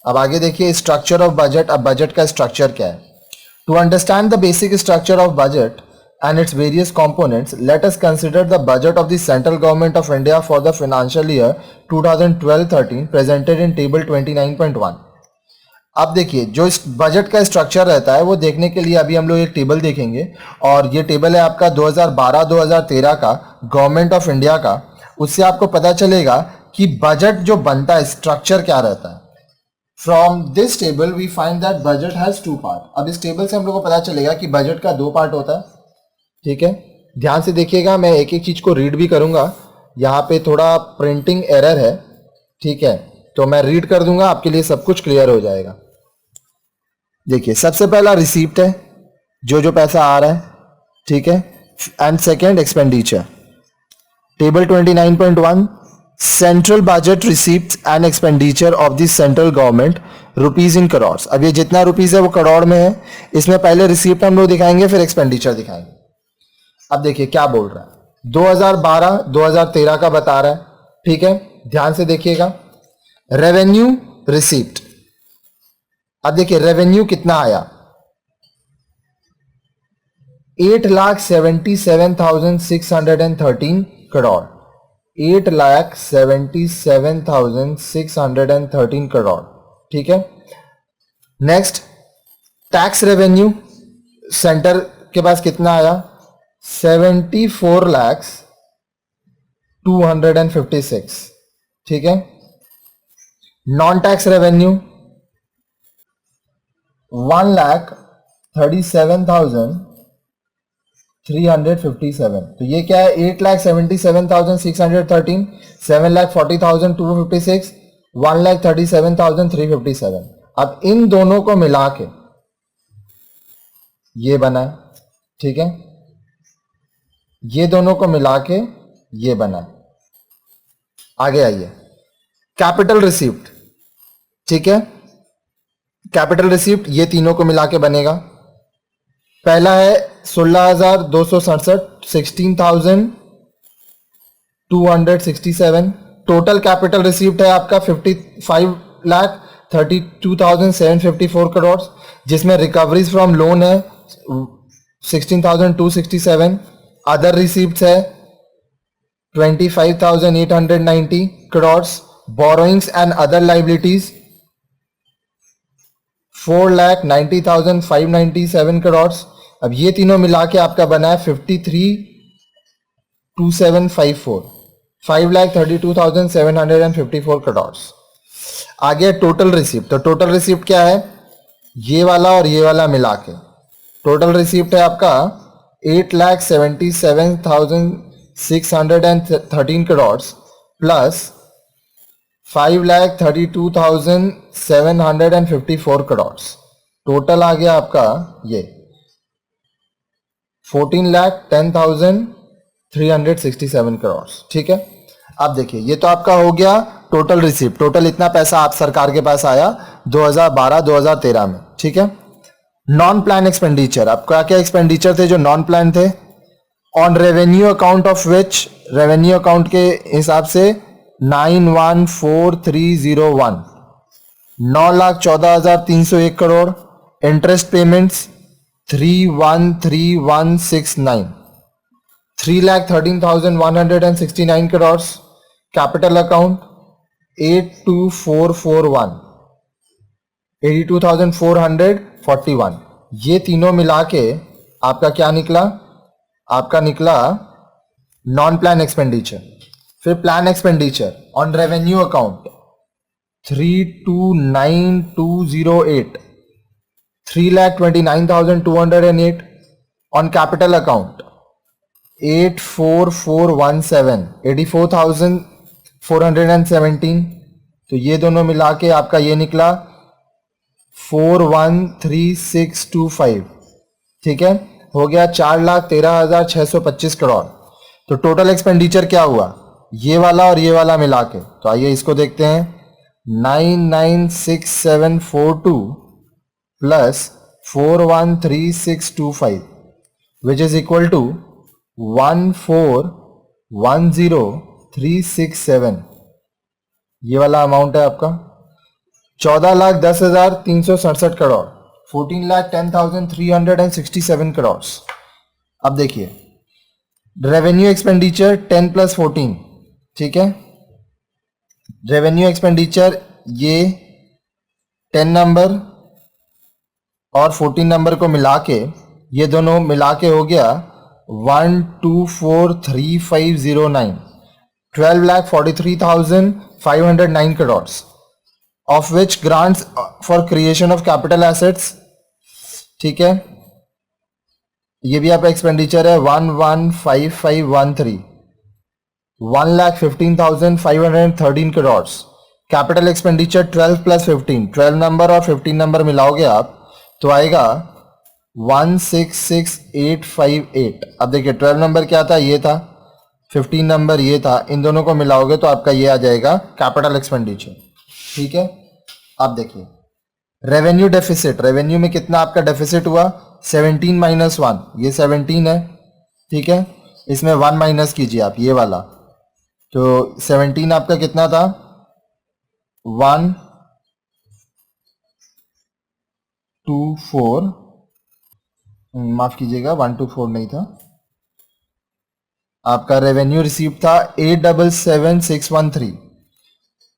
अब आगे देखिए स्ट्रक्चर ऑफ बजट। अब बजट का स्ट्रक्चर क्या है? To understand the basic structure of budget and its various components, let us consider the budget of the central government of India for the financial year 2012-13 presented in table 29.1। अब देखिए जो इस budget का structure रहता है वो देखने के लिए अभी हम लोग एक टेबल देखेंगे, और ये टेबल है आपका 2012-2013 का गवर्नमेंट ऑफ इंडिया का। उससे आपको पता चलेगा कि बजट जो बनता है स्ट्रक्चर क्या रहता है। From this table we find that budget has two part. अब इस टेबल से हम लोग को पता चलेगा कि बजट का दो पार्ट होता है। ठीक है, ध्यान से देखिएगा, मैं एक एक चीज को रीड भी करूंगा। यहाँ पे थोड़ा प्रिंटिंग एरर है, ठीक है, तो मैं रीड कर दूंगा, आपके लिए सब कुछ क्लियर हो जाएगा। देखिए सबसे पहला रिसीप्ट है, जो पैसा आ रहा है, ठीक है, and second expenditure. Table 29.1 central budget receipt and expenditure of the central government rupees in crore. अब ये जितना रुपीज है वो करोड़ में है। इसमें पहले रिसीप्ट हम लोग दिखाएंगे, फिर एक्सपेंडिचर दिखाएंगे। अब देखिए क्या बोल रहा है, 2012-2013 का बता रहा है, ठीक है, ध्यान से देखिएगा। रेवेन्यू रिसीप्ट, अब देखिए रेवेन्यू कितना आया, 8,77,613 करोड़, 8,77,613 करोड़, ठीक है। नेक्स्ट टैक्स रेवेन्यू सेंटर के पास कितना आया, 74,256, ठीक है। Non tax revenue 1,37,357। तो ये क्या है, 8,77,613, 7,40,256, 1,37,357। अब इन दोनों को मिला के ये बना है, ठीक है, ये दोनों को मिला के ये बना है। आगे आइए, कैपिटल रिसीप्ट, ठीक है, कैपिटल रिसीप्ट ये तीनों को मिला के बनेगा। पहला है 16,267, 16,267। टोटल कैपिटल रिसीप्ट है आपका 55,32,754 करोड़, जिसमें रिकवरीज फ्रॉम लोन है 16,267। अदर रिसीप्ट्स है 25,890 crore. Borrowings and other liabilities 4,90,597 crore. अब ये तीनों मिला के आपका बना है 53,2754, 5,32,754 करोड़। आगे टोटल रिसीप्ट, तो टोटल रिसीप्ट क्या है, ये वाला और ये वाला मिला के टोटल रिसीप्ट है आपका 8,77,613 करोड़ प्लस 5,32,754 करोड़। टोटल आ गया आपका ये 14,10,367 करोड़, ठीक है। अब देखिए ये तो आपका हो गया टोटल रिसीप्ट, टोटल इतना पैसा आप सरकार के पास आया 2012-2013 में, ठीक है। नॉन प्लान एक्सपेंडिचर, अब क्या क्या एक्सपेंडिचर थे जो नॉन प्लान थे, on revenue account of which, revenue account के हिसाब से 9,14,301, 9,14,301 crore. Interest payments 3,13,169, 3,13,169 crore. Capital account 82,441, 82,441। ये तीनों मिला के आपका क्या निकला, आपका निकला नॉन प्लान एक्सपेंडिचर। फिर plan expenditure on revenue account 329,208, 3,29,208। On capital account 84,417, 84,417। तो ये दोनों मिला के आपका ये निकला 413625, ठीक है, हो गया 4,13,625 करोड़। तो टोटल एक्सपेंडिचर क्या हुआ, ये वाला और ये वाला मिला के, तो आइए इसको देखते हैं। 996742 plus 413625 which is equal to 1410367। ये वाला अमाउंट है आपका। 14,10,367 करोड़, 14,10,367 करोड़। अब देखिए रेवेन्यू एक्सपेंडिचर 10 प्लस 14, ठीक है। रेवेन्यू एक्सपेंडिचर ये 10 नंबर और 14 नंबर को मिला के, ये दोनों मिला के हो गया 1243509, 12,43,509 crore, of which grants for creation of capital assets, ठीक है, ये भी आपका एक्सपेंडिचर है 115513, 1,15,513 crore. Capital expenditure 12 plus 15, 12 number और 15 नंबर मिलाओगे आप तो आएगा 166,858। अब देखिए 12 नंबर क्या था, ये था, 15 नंबर ये था, इन दोनों को मिलाओगे तो आपका ये आ जाएगा कैपिटल एक्सपेंडिचर, ठीक है। अब देखिए रेवेन्यू डेफिसिट, रेवेन्यू में कितना आपका डेफिसिट हुआ 17 माइनस 1, ये 17 है, ठीक है। इसमें 1 माइनस कीजिए आप, ये वाला, तो 17 आपका कितना था 124, माफ कीजिएगा 124 नहीं था, आपका रेवेन्यू रिसीव था 877,613,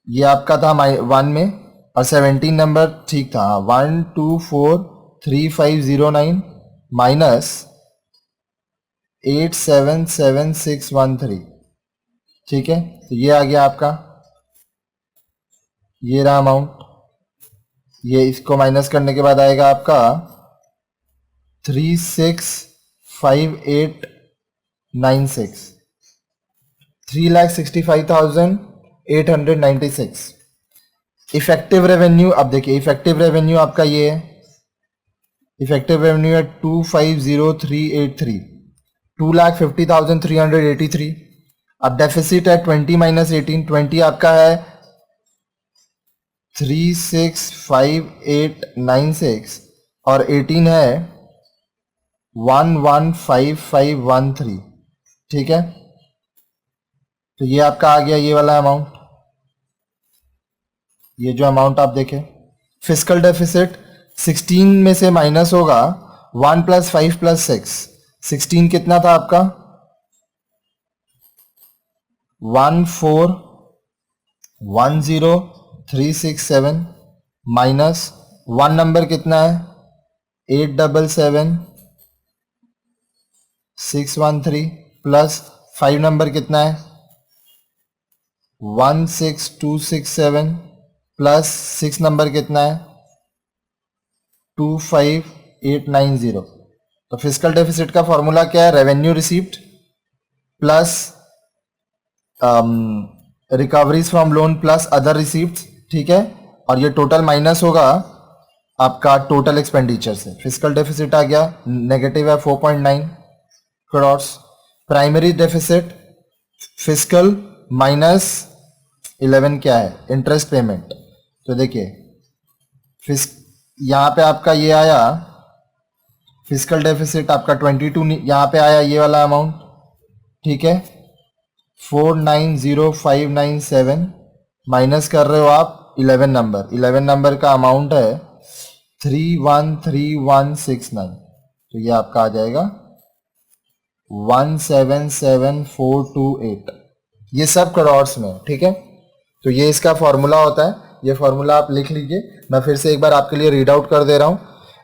ये आपका था 1 में, और 17 नंबर ठीक था 1243509 माइनस 877,613, ठीक है। तो ये आ गया आपका, ये रहा अमाउंट, ये इसको माइनस करने के बाद आएगा आपका 365896, 3,65,896। इफेक्टिव रेवेन्यू, अब देखिए इफेक्टिव रेवेन्यू आपका ये है, इफेक्टिव रेवेन्यू है 250,383, 2,50,383। अब डेफिसिट है 20 माइनस 18, 20 आपका है 365896 और 18 है 115513, ठीक है। तो ये आपका आ गया ये वाला अमाउंट, ये जो अमाउंट आप देखें। फिस्कल डेफिसिट 16 में से माइनस होगा 1 प्लस 5 प्लस 6, 16 कितना था आपका 1410367 माइनस 1 नंबर कितना है 877,613 प्लस 5 नंबर कितना है 16267 प्लस 6 नंबर कितना है 25890। तो फिस्कल डेफिसिट का फॉर्मूला क्या है, revenue received plus recoveries from loan plus other receipt, ठीक है, और ये टोटल माइनस होगा आपका टोटल एक्सपेंडिचर से। फिस्कल डेफिसिट आ गया नेगेटिव है 4.9 crore. Primary deficit fiscal minus 11 क्या है इंटरेस्ट पेमेंट। तो देखिए यहाँ पे आपका ये आया फिस्कल डेफिसिट आपका 22, यहाँ पे आया ये वाला अमाउंट, ठीक है, 490,597 माइनस कर रहे हो आप 11 नंबर, 11 नंबर का अमाउंट है 313169, तो ये आपका आ जाएगा 177428, ये सब करोड़्स में, ठीक है। तो ये इसका फॉर्मूला होता है, ये फॉर्मूला आप लिख लीजिए, मैं फिर से एक बार आपके लिए रीड आउट कर दे रहा हूं।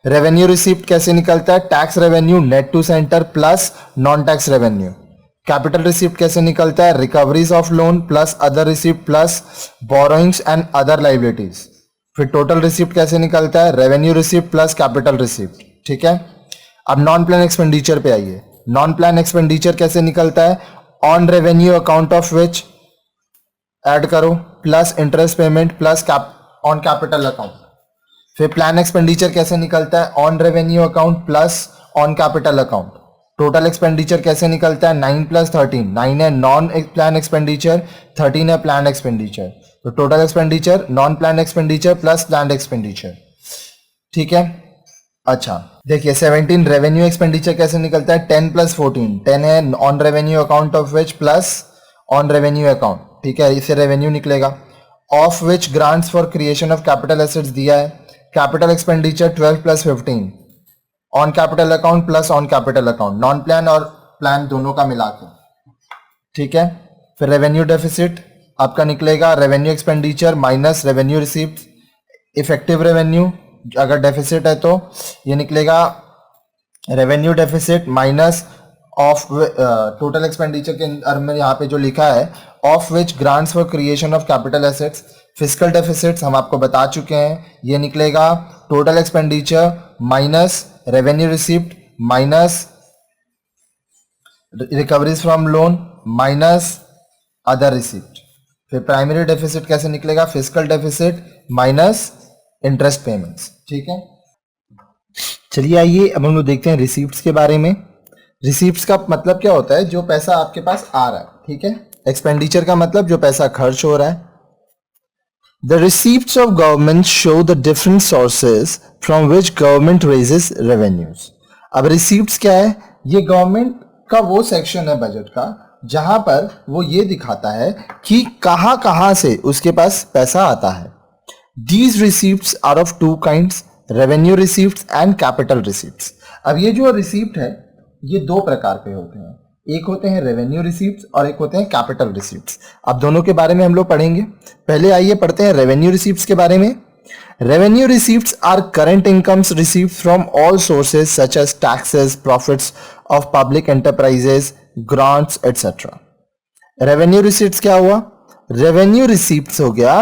रेवेन्यू रिसीप्ट कैसे निकलता है, tax revenue net to centre plus non tax revenue. Capital receipt कैसे निकलता है, recoveries of loan plus other receipt plus borrowings and other liabilities. फिर टोटल रिसीप्ट कैसे निकलता है, revenue receipt plus capital receipt, ठीक है। अब नॉन प्लान एक्सपेंडिचर पे आइए। नॉन प्लान एक्सपेंडिचर कैसे निकलता है, on revenue account of which add करो plus interest payment plus on capital account. फिर प्लान एक्सपेंडिचर कैसे निकलता है, on revenue account plus on capital account. Total expenditure कैसे निकलता है, 9 प्लस 13, 9 है नॉन प्लान एक्सपेंडिचर, 13 है प्लान एक्सपेंडिचर। तो total expenditure non plan expenditure plus plan expenditure, ठीक है। अच्छा देखिए 17 रेवेन्यू एक्सपेंडिचर कैसे निकलता है, 10 प्लस 14, 10 है on revenue account of which plus on revenue account, ठीक है, इससे रेवेन्यू निकलेगा। Of which grants for creation of capital assets दिया है, capital expenditure 12 plus 15, on capital account plus on capital account, non plan और plan दोनों का मिला के, ठीक है। फिर रेवेन्यू डेफिसिट आपका निकलेगा revenue expenditure minus revenue receipt, effective revenue अगर डेफिसिट है तो ये निकलेगा revenue deficit minus of total expenditure के अंदर में यहाँ पे जो लिखा है of which grants for creation of capital assets. Physical deficits हम आपको बता चुके हैं, ये निकलेगा total expenditure minus revenue receipt minus recoveries from loan minus other receipt. फिर प्राइमरी डेफिसिट कैसे निकलेगा, physical deficit minus interest payments, ठीक है। चलिए आइए अब हम लोग देखते हैं रिसीप्ट्स के बारे में। रिसीप्ट्स का मतलब क्या होता है, जो पैसा आपके पास आ रहा है, ठीक है। एक्सपेंडिचर का मतलब जो पैसा खर्च हो रहा है। The receipts of government show the different sources from which government raises revenues. अब रिसीप्ट्स क्या है, ये गवर्नमेंट का वो सेक्शन है बजट का जहां पर वो ये दिखाता है कि कहां कहां से उसके पास पैसा आता है। These receipts are of two kinds, revenue receipts and capital receipts। अब ये जो रिसीप्ट है ये दो प्रकार के होते हैं, एक होते हैं रेवेन्यू रिसीप्ट्स और एक होते हैं कैपिटल रिसीप्ट्स। अब दोनों के बारे में हम लोग पढ़ेंगे। पहले आइए पढ़ते हैं रेवेन्यू रिसीप्ट्स के बारे में। Revenue receipts are current incomes received from all sources such as taxes, profits of public enterprises, grants etcetera. Revenue receipts क्या हुआ, रेवेन्यू रिसीप्ट्स हो गया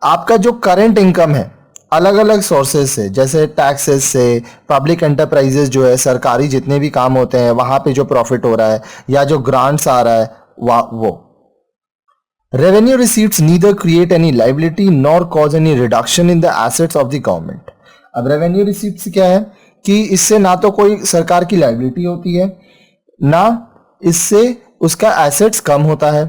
आपका जो करंट इनकम है अलग अलग सोर्सेज से, जैसे टैक्सेस से, पब्लिक एंटरप्राइजेस जो है सरकारी जितने भी काम होते हैं वहां पे जो प्रॉफिट हो रहा है या जो ग्रांट्स आ रहा है वो। Revenue receipts neither create any liability nor cause any reduction in the assets of the government. अब रेवेन्यू रिसीप्ट्स क्या है कि इससे ना तो कोई सरकार की लाइबिलिटी होती है ना इससे उसका एसेट्स कम होता है।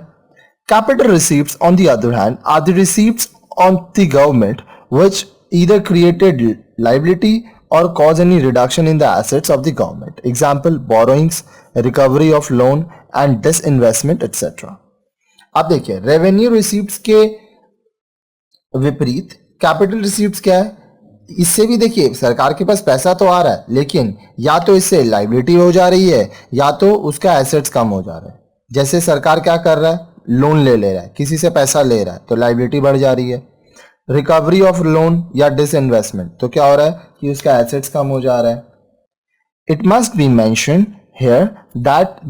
Capital receipts on the other hand are the receipts on the government which either created liability or cause any reduction in the assets of the government. Example, borrowings, recovery of loan and disinvestment etc. अब देखिए revenue receipts के विपरीत capital receipts क्या है, इससे भी देखिए सरकार के पास पैसा तो आ रहा है लेकिन या तो इससे लाइबिलिटी हो जा रही है या तो उसका एसेट्स कम हो जा रहा है। जैसे सरकार क्या कर रहा है, लोन ले रहा है, किसी से पैसा ले रहा है तो लाइबिलिटी बढ़ जा रही है। रिकवरी ऑफ लोन या डिसइन्वेस्टमेंट तो क्या हो रहा है कि उसका एसेट्स कम हो जा रहा है। It must be mention here that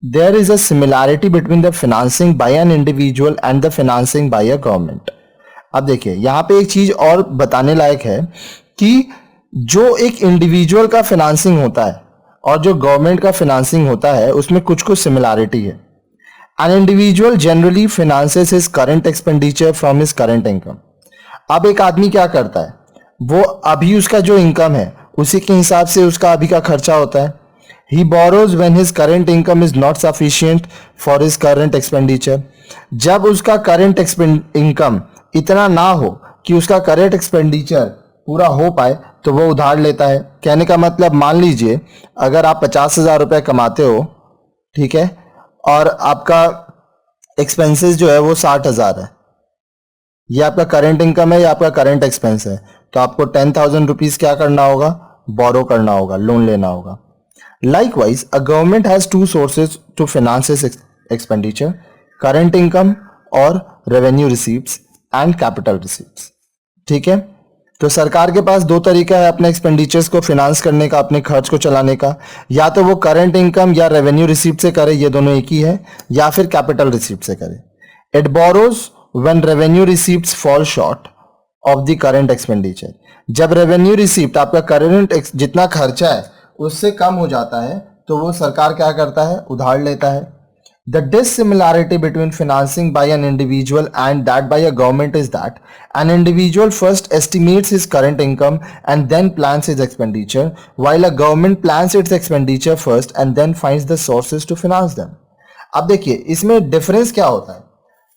there is a similarity between the financing by an individual and the financing by a government. अब देखिए यहां पे एक चीज और बताने लायक है कि जो एक इंडिविजुअल का फाइनेंसिंग होता है और जो गवर्नमेंट का फाइनेंसिंग होता है उसमें कुछ कुछ सिमिलैरिटी है। An individual generally finances his current expenditure from his current income। अब एक आदमी क्या करता है, वो अभी उसका जो इनकम है उसी के हिसाब से उसका अभी का खर्चा होता है। He borrows when his current income is not sufficient for his current expenditure। जब उसका current income इतना ना हो कि उसका current expenditure पूरा हो पाए तो वो उधार लेता है। कहने का मतलब मान लीजिए अगर आप 50,000 रुपये कमाते हो, ठीक है, और आपका एक्सपेंसेस जो है वो 60,000 है, ये आपका करंट इनकम है या आपका करंट एक्सपेंस है, तो आपको 10,000 रुपीज क्या करना होगा, बोरो करना होगा, लोन लेना होगा। Likewise a government has two sources to finance its expenditure, current income और revenue receipts and capital receipts, ठीक है। तो सरकार के पास दो तरीका है अपने एक्सपेंडिचर्स को फिनांस करने का, अपने खर्च को चलाने का, या तो वो करंट इनकम या रेवेन्यू रिसीप्ट से करे, ये दोनों एक ही है, या फिर कैपिटल रिसीप्ट से करे। It borrows when revenue receipts fall short of the current expenditure. जब रेवेन्यू रिसीप्ट आपका करंट जितना खर्चा है उससे कम हो जाता है तो वो सरकार क्या करता है, उधार लेता है। The dissimilarity between financing by an individual and that by a government is that an individual first estimates his current income and then plans his expenditure, while a government plans its expenditure first and then finds the sources to finance them। अब देखिए इसमें difference क्या होता है,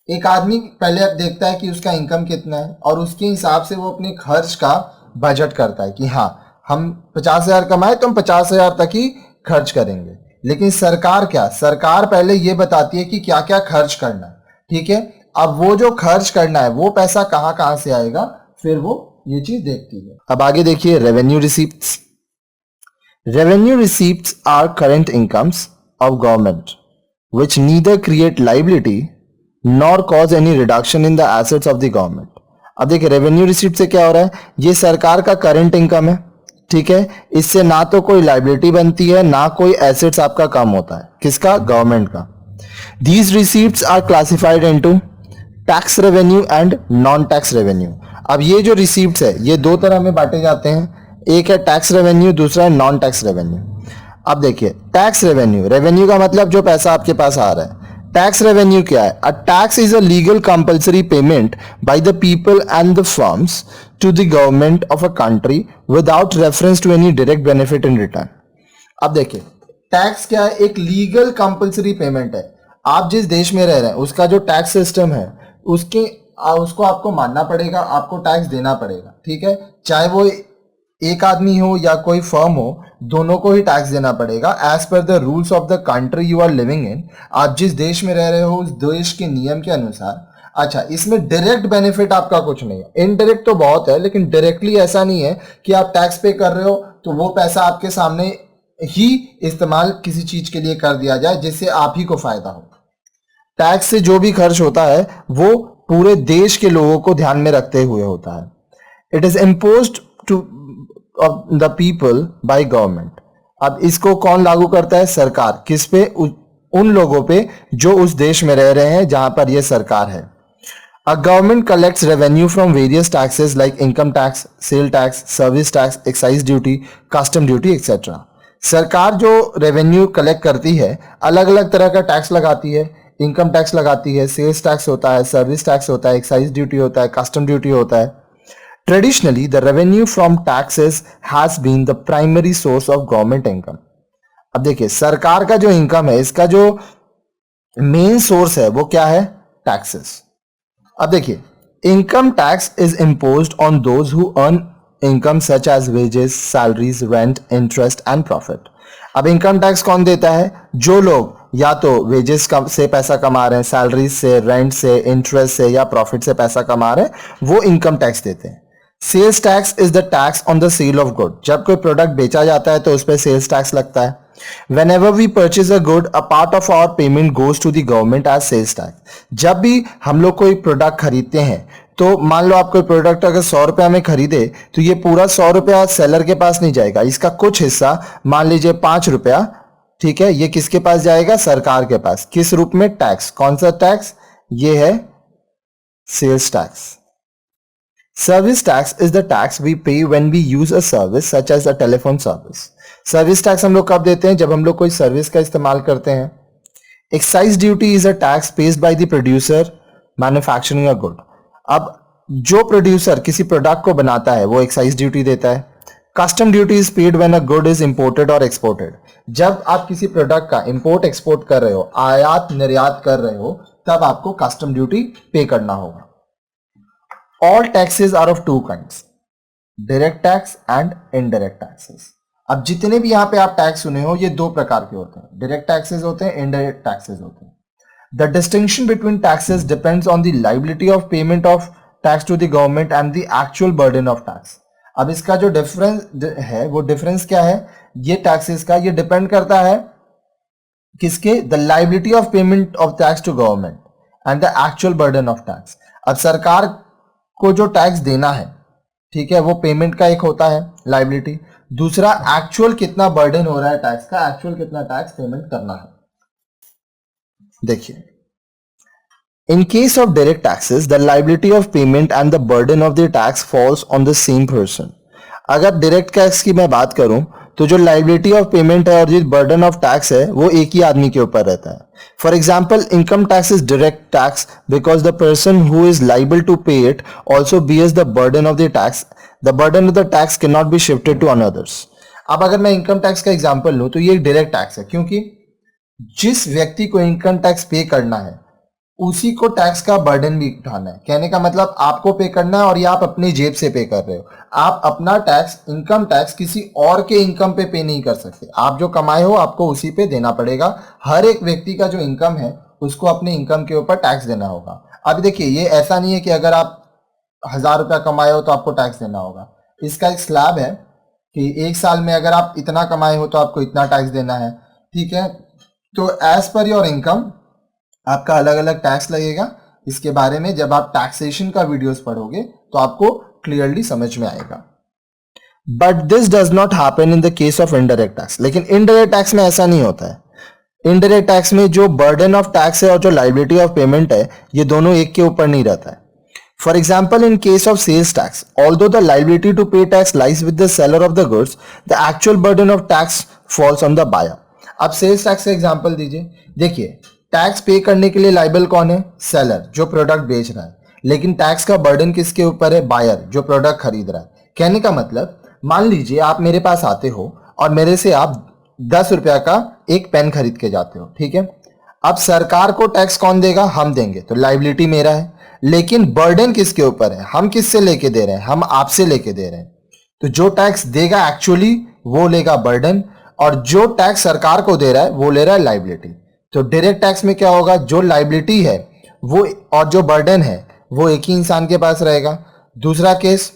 एक आदमी पहले अब देखता है कि उसका इनकम कितना है और उसके हिसाब से वो अपने खर्च का बजट करता है कि हाँ हम 50,000 कमाए तो हम 50,000 तक ही खर्च करेंगे। लेकिन सरकार क्या, सरकार पहले ये बताती है कि क्या क्या खर्च करना है। ठीक है। अब वो जो खर्च करना है वो पैसा कहां कहां से आएगा, फिर वो ये चीज देखती है। अब आगे देखिए revenue receipts. Revenue receipts are current incomes of government which neither create liability nor cause any reduction in the assets of the government। अब देखिए रेवेन्यू रिसीप्ट से क्या हो रहा है, ये सरकार का करंट इनकम है, ठीक है। इससे ना तो कोई लाइबिलिटी बनती है ना कोई एसेट्स आपका कम होता है, किसका, गवर्नमेंट का। These receipts are classified into tax revenue and non tax revenue. अब ये जो रिसीप्ट्स है ये दो तरह में बांटे जाते हैं, एक है टैक्स रेवेन्यू, दूसरा है नॉन टैक्स रेवेन्यू। अब देखिए टैक्स रेवेन्यू, रेवेन्यू का मतलब जो पैसा आपके पास आ रहा है। टैक्स रेवेन्यू क्या है, a tax is a legal compulsory payment by the people and the firms to the government of a country without reference to any direct benefit in return. अब देखिए टैक्स क्या है, एक लीगल कंपल्सरी पेमेंट है। आप जिस देश में रह रहे हैं उसका जो टैक्स सिस्टम है उसको आपको मानना पड़ेगा, आपको टैक्स देना पड़ेगा, ठीक है। चाहे वो एक आदमी हो या कोई फर्म हो, दोनों को ही टैक्स देना पड़ेगा as per the rules of the country you are living in. आप जिस देश में रह रहे हो उस देश के नियम के अनुसार। अच्छा, इसमें डायरेक्ट बेनिफिट आपका कुछ नहीं है, इनडायरेक्ट तो बहुत है, लेकिन डायरेक्टली ऐसा नहीं है कि आप टैक्स पे कर रहे हो तो वो पैसा आपके सामने ही इस्तेमाल किसी चीज के लिए कर दिया जाए जिससे आप ही को फायदा हो। टैक्स से जो भी खर्च होता है वो पूरे देश के लोगों को ध्यान में रखते हुए होता है। It is imposed two of the people by government. अब इसको कौन लागू करता है, सरकार। किस पे, उन लोगों पे जो उस देश में रह रहे हैं जहां पर यह सरकार है। A government collects revenue from various taxes like income tax, sale tax, service tax, excise duty, custom duty etcetera. सरकार जो रेवेन्यू कलेक्ट करती है अलग अलग तरह का टैक्स लगाती है, इनकम टैक्स लगाती है, सेल्स टैक्स होता है, सर्विस टैक्स होता है, एक्साइज ड्यूटी होता है, कस्टम ड्यूटी होता है। Traditionally, the revenue from taxes has been the primary source of government income। अब देखिए सरकार का जो इनकम है इसका जो मेन सोर्स है वो क्या है, टैक्सेस। अब देखिए income tax is imposed on those who earn income such as wages, salaries, rent, interest and profit. अब इनकम टैक्स कौन देता है, जो लोग या तो वेजेस से पैसा कमा रहे हैं, सैलरीज से, रेंट से, इंटरेस्ट से या प्रॉफिट से पैसा कमा रहे हैं, वो इनकम टैक्स देते हैं। Sales tax is the tax on the sale of good. जब कोई प्रोडक्ट बेचा जाता है तो उस पर सेल्स टैक्स लगता है। Whenever we purchase a good, a part of our payment goes to the government as sales tax. जब भी हम लोग कोई प्रोडक्ट खरीदते हैं तो मान लो आप कोई प्रोडक्ट अगर 100 रुपया में खरीदे तो ये पूरा 100 रुपया सेलर के पास नहीं जाएगा, इसका कुछ हिस्सा मान लीजिए 5 रुपया, ठीक है, ये किसके पास जाएगा, सरकार के पास। किस रूप में, टैक्स। कौन सा टैक्स, ये है sales tax. Service tax is the tax we pay when we use a service such as a telephone service. Service tax हम लोग कब देते हैं, जब हम लोग कोई सर्विस का इस्तेमाल करते हैं। Excise duty is a tax paid by the producer manufacturing a good. अब जो प्रोड्यूसर किसी प्रोडक्ट को बनाता है वो एक्साइज ड्यूटी देता है। Custom duty is paid when a good is imported और एक्सपोर्टेड। जब आप किसी प्रोडक्ट का इंपोर्ट एक्सपोर्ट कर रहे हो, आयात निर्यात कर रहे हो, तब आपको कस्टम ड्यूटी पे करना होगा। All taxes are of two kinds, direct tax and indirect taxes। अब जितने भी यहां पे आप टैक्स सुने हो ये दो प्रकार के होते हैं, डायरेक्ट टैक्सेस होते हैं, इनडायरेक्ट टैक्सेस होते हैं। The distinction between taxes depends on the liability of payment of tax to the government and the actual burden of tax। अब इसका जो डिफरेंस है वो डिफरेंस क्या है, ये टैक्सेस का, ये डिपेंड करता है किसके, the liability of payment of tax to government and the actual burden of tax. अब सरकार को जो टैक्स देना है, ठीक है, वो पेमेंट का एक होता है लाइबिलिटी, दूसरा एक्चुअल कितना बर्डन हो रहा है टैक्स का, एक्चुअल कितना टैक्स पेमेंट करना है। देखिए in case of direct taxes the liability of payment and the burden of the tax falls on the same person. अगर डायरेक्ट टैक्स की मैं बात करूं तो जो लाइबिलिटी ऑफ पेमेंट है और जो बर्डन ऑफ टैक्स है वो एक ही आदमी के ऊपर रहता है। For example income tax is direct tax because the person who is liable to pay it also bears the burden of the tax. The burden of the tax can not be shifted to anothers. अब अगर मैं income tax का example लूं तो ये एक direct tax है, क्योंकि जिस व्यक्ति को इनकम टैक्स पे करना है उसी को टैक्स का बर्डन भी उठाना है। कहने का मतलब आपको पे करना है और ये आप अपनी जेब से पे कर रहे हो। आप अपना टैक्स, इनकम टैक्स किसी और के इनकम पे नहीं कर सकते। आप जो कमाए हो आपको उसी पे देना पड़ेगा। हर एक व्यक्ति का जो इनकम है उसको अपने इनकम के ऊपर टैक्स देना होगा। अब देखिए ये ऐसा नहीं है कि अगर आप 1000 रुपया कमाए हो तो आपको टैक्स देना होगा। इसका एक स्लैब है कि एक साल में अगर आप इतना कमाए हो तो आपको इतना टैक्स देना है, ठीक है। तो एज पर योर इनकम आपका अलग अलग टैक्स लगेगा। इसके बारे में जब आप टैक्सेशन का वीडियोस पढ़ोगे तो आपको क्लियरली समझ में आएगा। But this does not happen in the case of indirect tax. लेकिन इनडायरेक्ट टैक्स में ऐसा नहीं होता है। इनडायरेक्ट टैक्स में जो बर्डन ऑफ टैक्स है और जो लायबिलिटी ऑफ पेमेंट है, ये दोनों एक के ऊपर नहीं रहता है। For example, in case of sales tax, although the liability to pay tax lies with the seller of the goods, the actual burden of tax falls on the buyer. अब सेल्स टैक्स का example दीजिए। देखिए tax पे करने के लिए liable कौन है? सेलर, जो प्रोडक्ट बेच रहा है। लेकिन टैक्स का बर्डन किसके ऊपर है? बायर, जो प्रोडक्ट खरीद रहा है। कहने का मतलब, मान लीजिए आप मेरे पास आते हो और मेरे से आप 10 रुपया का एक पेन खरीद के जाते हो, ठीक है। अब सरकार को टैक्स कौन देगा? हम देंगे, तो लाइबिलिटी मेरा है। लेकिन बर्डन किसके ऊपर है? हम किससे लेके दे रहे हैं? हम आपसे लेके दे रहे हैं। तो जो टैक्स देगा एक्चुअली वो लेगा बर्डन, और जो टैक्स सरकार को दे रहा है वो ले रहा है लाइबिलिटी। तो डायरेक्ट टैक्स में क्या होगा? जो लाइबिलिटी है वो और जो बर्डन है वो एक ही इंसान के पास रहेगा। दूसरा केस,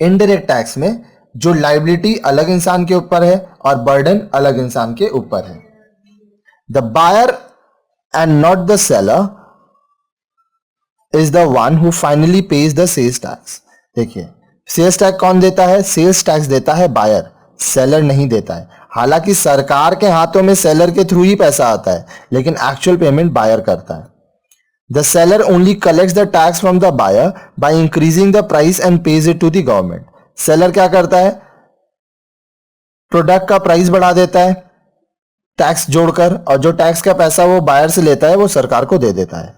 इनडायरेक्ट टैक्स में जो लाइबिलिटी अलग इंसान के ऊपर है और बर्डन अलग इंसान के ऊपर है। The buyer and not the seller is the one who finally pays the sales tax। देखिए सेल्स टैक्स कौन देता है? सेल्स टैक्स देता है बायर, सेलर नहीं देता है। हालांकि सरकार के हाथों में सेलर के थ्रू ही पैसा आता है, लेकिन एक्चुअल पेमेंट बायर करता है। The seller only collects the tax from the buyer by increasing the price and pays it to the government. Seller क्या करता है? प्रोडक्ट का प्राइस बढ़ा देता है टैक्स जोड़कर, और जो टैक्स का पैसा वो बायर से लेता है वो सरकार को दे देता है।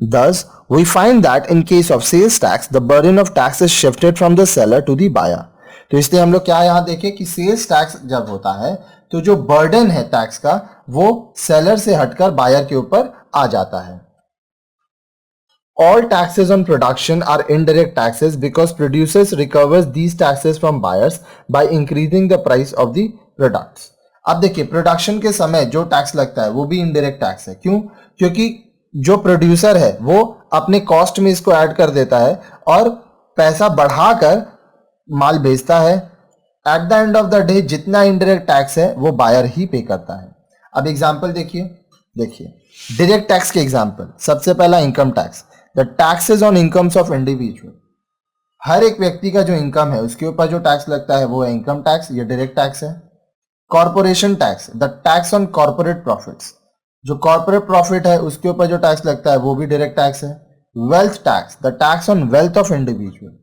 Thus, we find that in case of sales tax, the burden of tax is shifted from the seller to the buyer। तो इसलिए हम लोग क्या यहां देखें कि सेल्स टैक्स जब होता है तो जो बर्डन है टैक्स का वो सेलर से हटकर बायर के ऊपर आ जाता है। All taxes on production are indirect taxes because producers recovers these taxes from buyers by increasing the price of the products। अब देखिए प्रोडक्शन के समय जो टैक्स लगता है वो भी इनडायरेक्ट टैक्स है। क्यों? क्योंकि जो प्रोड्यूसर है वो अपने कॉस्ट में इसको ऐड कर देता है और पैसा बढ़ाकर माल बेचता है। At the end of the day जितना इनडायरेक्ट टैक्स है वो बायर ही पे करता है। अब एग्जांपल देखिए डायरेक्ट टैक्स के एग्जांपल। सबसे पहला income tax, the taxes on incomes of individual. हर एक व्यक्ति का जो इनकम है उसके ऊपर जो टैक्स लगता है वो है इनकम टैक्स, ये डायरेक्ट टैक्स है। Corporation tax, the tax on corporate profits, जो कॉर्पोरेट प्रॉफिट है उसके ऊपर जो टैक्स लगता है वो भी डायरेक्ट टैक्स है। Wealth tax, the tax on wealth of individual.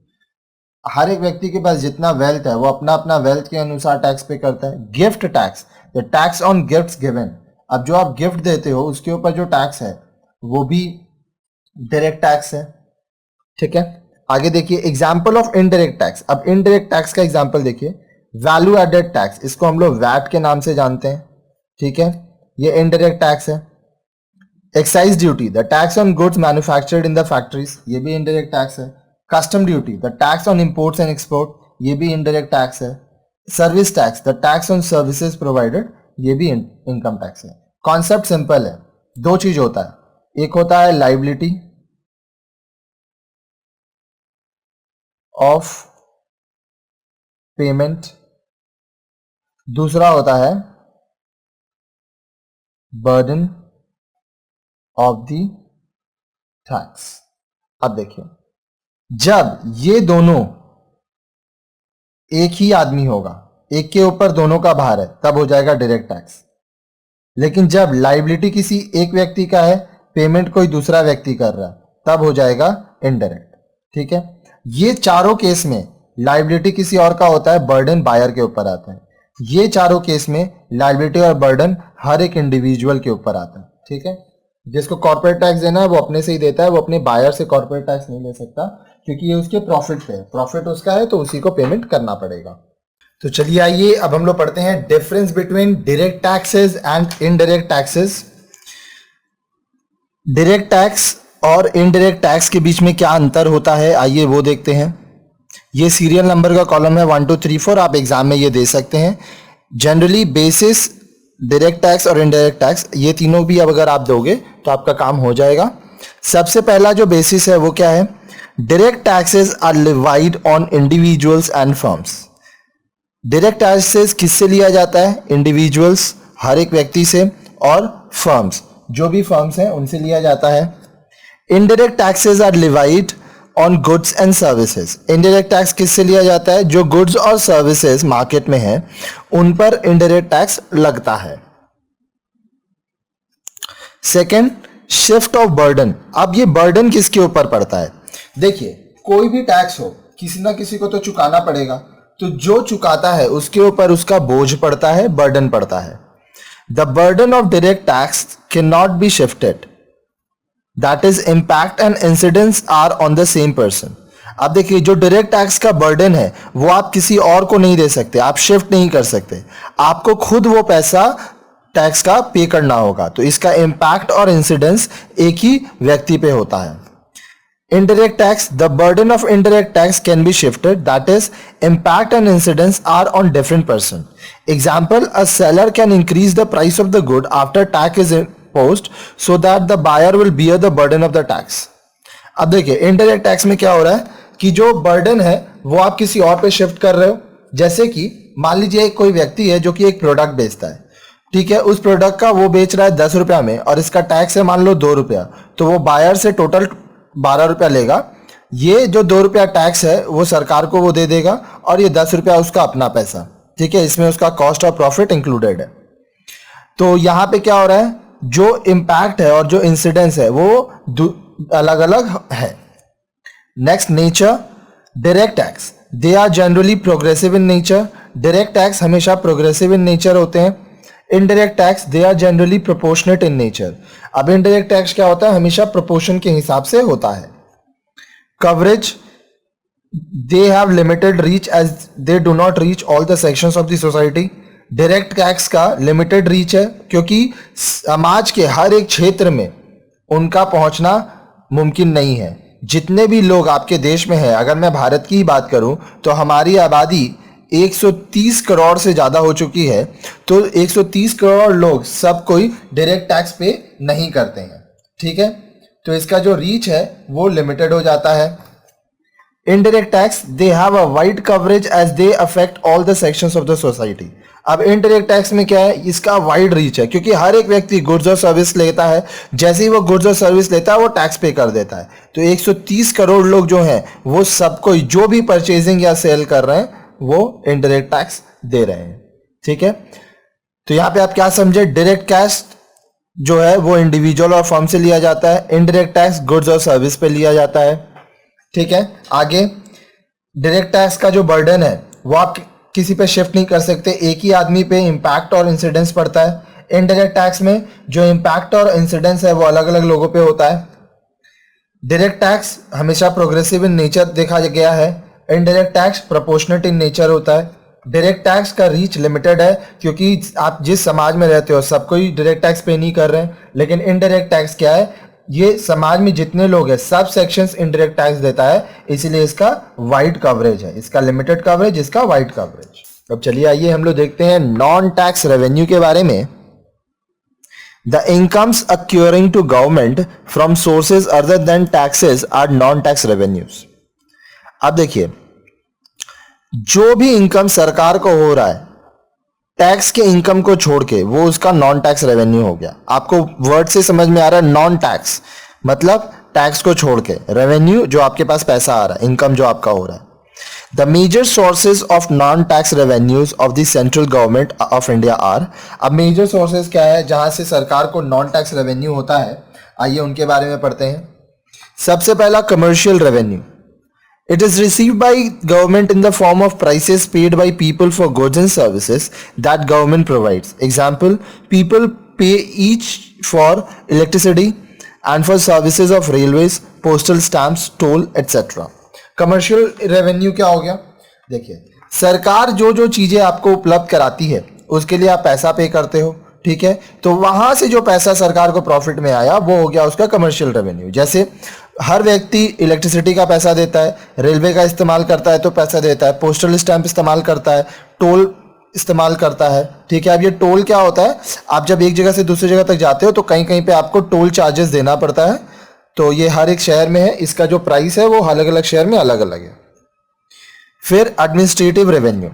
हर एक व्यक्ति के पास जितना वेल्थ है वो अपना अपना वेल्थ के अनुसार टैक्स पे करता है। Gift tax, the tax on gifts given. अब जो आप गिफ्ट देते हो उसके ऊपर जो टैक्स है वो भी डायरेक्ट टैक्स है, ठीक है। आगे देखिए एग्जाम्पल ऑफ इनडायरेक्ट टैक्स। अब इनडायरेक्ट टैक्स का एग्जाम्पल देखिए, वैल्यू एडेड टैक्स, इसको हम लोग वैट के नाम से जानते हैं, ठीक है। ये इनडायरेक्ट टैक्स है। Excise duty, the tax on goods manufactured in the factories, ये भी इनडायरेक्ट टैक्स है। Custom duty, the tax on imports and export, ये भी इनडायरेक्ट टैक्स है। Service tax, the tax on services provided, ये भी income tax है। Concept simple है, दो चीज होता है, एक होता है लाइबिलिटी ऑफ पेमेंट, दूसरा होता है बर्डन ऑफ द टैक्स। अब देखिए जब ये दोनों एक ही आदमी होगा, एक के ऊपर दोनों का भार है, तब हो जाएगा डायरेक्ट टैक्स। लेकिन जब लाइबिलिटी किसी एक व्यक्ति का है, पेमेंट कोई दूसरा व्यक्ति कर रहा है, तब हो जाएगा इनडायरेक्ट, ठीक है। ये चारों केस में लाइबिलिटी किसी और का होता है, बर्डन बायर के ऊपर आता है। ये चारों केस में लाइबिलिटी और बर्डन हर एक इंडिविजुअल के ऊपर आता है, ठीक है। जिसको कॉर्पोरेट टैक्स देना है वो अपने से ही देता है, वो अपने बायर से कॉर्पोरेट टैक्स नहीं ले सकता, क्योंकि ये उसके प्रॉफिट पे है, प्रॉफिट उसका है तो उसी को पेमेंट करना पड़ेगा। तो चलिए आइए अब हम लोग पढ़ते हैं difference between direct taxes and indirect taxes. Direct tax और इनडायरेक्ट टैक्स के बीच में क्या अंतर होता है, आइए वो देखते हैं। ये सीरियल नंबर का कॉलम है 1 2 3 4, आप एग्जाम में ये दे सकते हैं। जनरली बेसिस डायरेक्ट टैक्स और इनडायरेक्ट टैक्स, ये तीनों भी अब अगर आप दोगे तो आपका काम हो जाएगा। सबसे पहला जो बेसिस है वो क्या है? Direct taxes are levied on individuals and firms. Direct taxes किससे लिया जाता है? इंडिविजुअल्स, हर एक व्यक्ति से, और फर्म्स, जो भी फर्म्स हैं उनसे लिया जाता है। Indirect taxes are levied on goods and services. Indirect tax किससे लिया जाता है? जो गुड्स और सर्विसेज मार्केट में है उन पर इनडायरेक्ट टैक्स लगता है। Second, shift of burden. अब ये बर्डन किसके ऊपर पड़ता है? देखिए, कोई भी टैक्स हो, किसी ना किसी को तो चुकाना पड़ेगा, तो जो चुकाता है उसके ऊपर उसका बोझ पड़ता है, बर्डन पड़ता है। The burden of direct tax can not be shifted, that is impact and incidence are on the same person. अब देखिए, जो डायरेक्ट टैक्स का बर्डन है वो आप किसी और को नहीं दे सकते, आप शिफ्ट नहीं कर सकते, आपको खुद वो पैसा टैक्स का पे करना होगा। तो इसका इम्पैक्ट और इंसिडेंस एक ही व्यक्ति पे होता है। Indirect tax, the burden of indirect tax can be shifted, that is, impact and incidence are on different person. Example, a seller can increase the price of the good after tax is imposed so that the buyer will bear the burden of the tax. अब देखिए, indirect tax में क्या हो रहा है कि जो burden है वो आप किसी और पे शिफ्ट कर रहे हो। जैसे कि मान लीजिए कोई व्यक्ति है जो कि एक प्रोडक्ट बेचता है, ठीक है, उस प्रोडक्ट का वो बेच रहा है 10 रुपया में और इसका टैक्स है मान लो 2 रुपया, तो वो बायर से टोटल 12 रुपया लेगा। ये जो 2 रुपया टैक्स है वो सरकार को वो दे देगा और ये 10 रुपया उसका अपना पैसा, ठीक है, इसमें उसका कॉस्ट ऑफ प्रॉफिट इंक्लूडेड है। तो यहां पे क्या हो रहा है, जो इम्पैक्ट है और जो इंसिडेंस है वो अलग अलग है। Next, nature. Direct tax, they are generally progressive in nature. Direct tax हमेशा प्रोग्रेसिव इन नेचर होते हैं। Indirect tax, they are generally proportionate in nature. अब इनडायरेक्ट टैक्स क्या होता है? हमेशा प्रोपोर्शन के हिसाब से होता है। Coverage, they have limited reach as they do not reach all the sections of the society. Direct tax का लिमिटेड रीच है क्योंकि समाज के हर एक क्षेत्र में उनका पहुंचना मुमकिन नहीं है। जितने भी लोग आपके देश में हैं, अगर मैं भारत की ही बात करूं तो हमारी आबादी 130 करोड़ से ज़्यादा हो चुकी है। तो 130 करोड़ लोग सब कोई डायरेक्ट टैक्स पे नहीं करते हैं, ठीक है, तो इसका जो रीच है वो लिमिटेड हो जाता है। Indirect tax, they have a wide coverage as they affect all the sections of the society. अब इनडायरेक्ट टैक्स में क्या है? इसका वाइड रीच है क्योंकि हर एक व्यक्ति गुड्स और सर्विस लेता है, जैसे ही वो गुड्स और सर्विस लेता है वो टैक्स पे कर देता है। तो 130 करोड़ लोग जो हैं वो सब कोई जो भी परचेजिंग या सेल कर रहे हैं वो इनडायरेक्ट टैक्स दे रहे हैं, ठीक है। तो यहां पे आप क्या समझे? डायरेक्ट टैक्स जो है वो इंडिविजुअल और फर्म से लिया जाता है, इनडायरेक्ट टैक्स गुड्स और सर्विस पे लिया जाता है, ठीक है। आगे, डायरेक्ट टैक्स का जो बर्डन है वो आप किसी पे शिफ्ट नहीं कर सकते, एक ही आदमी पे इंपैक्ट और इंसिडेंस पड़ता है। इनडायरेक्ट टैक्स में जो इंपैक्ट और इंसिडेंस है वो अलग अलग लोगों पे होता है। डायरेक्ट टैक्स हमेशा प्रोग्रेसिव इन नेचर देखा गया है। Indirect tax proportionate in nature होता है। डायरेक्ट टैक्स का रीच लिमिटेड है क्योंकि आप जिस समाज में रहते हो सब कोई डायरेक्ट टैक्स पे नहीं कर रहे हैं। लेकिन इनडायरेक्ट टैक्स क्या है? ये समाज में जितने लोग हैं सब सेक्शंस इनडायरेक्ट टैक्स देता है, इसीलिए इसका वाइड कवरेज है, इसका लिमिटेड कवरेज, इसका वाइड कवरेज। अब चलिए आइए हम लोग देखते हैं नॉन टैक्स रेवेन्यू के बारे में। The incomes accruing to government from sources other than taxes are non tax revenues. अब देखिए, जो भी इनकम सरकार को हो रहा है टैक्स के इनकम को छोड़ के वो उसका नॉन टैक्स रेवेन्यू हो गया। आपको वर्ड से समझ में आ रहा है? नॉन टैक्स मतलब टैक्स को छोड़ के रेवेन्यू, जो आपके पास पैसा आ रहा है, इनकम जो आपका हो रहा है। The major sources of non tax revenues of the central government of India are. अब मेजर सोर्सेज क्या है जहां से सरकार को नॉन टैक्स रेवेन्यू होता है? आइए उनके बारे में पढ़ते हैं। सबसे पहला, commercial revenue. It is received by government in the form of prices paid by people for goods and services that government provides. Example, people pay each for electricity and for services of railways, postal stamps, toll, etc. Commercial revenue क्या हो गया? देखिए, सरकार जो जो चीजें आपको उपलब्ध कराती है उसके लिए आप पैसा पे करते हो, ठीक है, तो वहां से जो पैसा सरकार को प्रॉफिट में आया वो हो गया उसका कमर्शियल रेवेन्यू। जैसे हर व्यक्ति इलेक्ट्रिसिटी का पैसा देता है, रेलवे का इस्तेमाल करता है तो पैसा देता है, पोस्टल स्टैंप इस्तेमाल करता है, टोल इस्तेमाल करता है। ठीक है, अब ये टोल क्या होता है, आप जब एक जगह से दूसरी जगह तक जाते हो तो कहीं कहीं पे आपको टोल चार्जेस देना पड़ता है। तो ये हर एक शहर में है, इसका जो प्राइस है वो अलग अलग शहर में अलग अलग है। फिर administrative revenue,